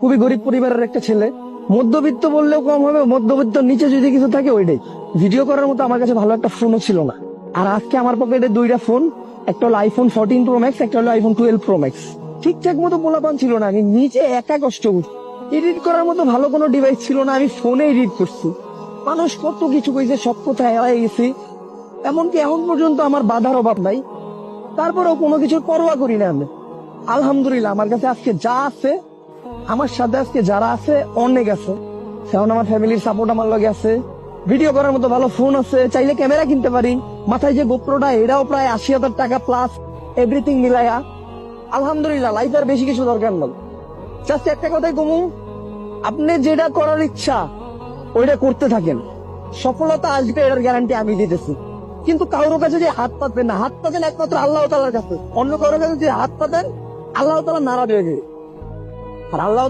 খুবই গরিব পরিবারের একটা ছেলে, মধ্যবিত্ত বললেও কম হবে, মধ্যবিত্ত নিচে যদি কিছু থাকে ওইটাই। ভিডিও করার মতো আমার কাছে ভালো একটা ফোনও ছিল না। আর আজকে আমার পকেটে দুইটা ফোন, একটা হলো আইফোন 14 প্রো ম্যাক্স, একটা হলো আইফোন 12 প্রো ম্যাক্স। ঠিকঠাক মতো পোলাপান ছিল না, আমি নিজে একা কষ্ট করছি। এডিট করার মতো ভালো কোনো ডিভাইস ছিল না, আমি ফোনে এডিট করছি। মানুষ কত কিছু কইছে, সব কথা এড়াই গেছি। এমনকি এখন পর্যন্ত আমার বাধার অভাব নাই, তারপরেও কোনো কিছুর পরোয়া করি না আমি। আলহামদুলিল্লাহ আমার কাছে আজকে যা আছে, আমার সাথে আজকে যারা আছে অনেক আছে। সেমন আমার ফ্যামিলির সাপোর্ট আমার লগে আছে, ভিডিও করার মতো ভালো ফোন আছে, চাইলে ক্যামেরা কিনতে পারি, মাথায় যে গোপ্রোটা এটাও প্রায় 80,000 টাকা প্লাস, এভরিথিং মিলাইয়া আলহামদুলিল্লাহ। লাইফের বেশি কিছু দরকার নয়, জাস্ট একটা কথাই কমু, আপনি যেটা করার ইচ্ছা ওইটা করতে থাকেন, সফলতা আসবে, এটার গ্যারান্টি আমি দিতেছি। কিন্তু কারোর কাছে যে হাত পাতবেন না, হাত পাতেন একমাত্র আল্লাহ তাআলার কাছে। অন্য কারোর কাছে যে হাত পাতেন, আল্লাহ তাআলা নারাজ হয়ে যাবে। আর আল্লাহ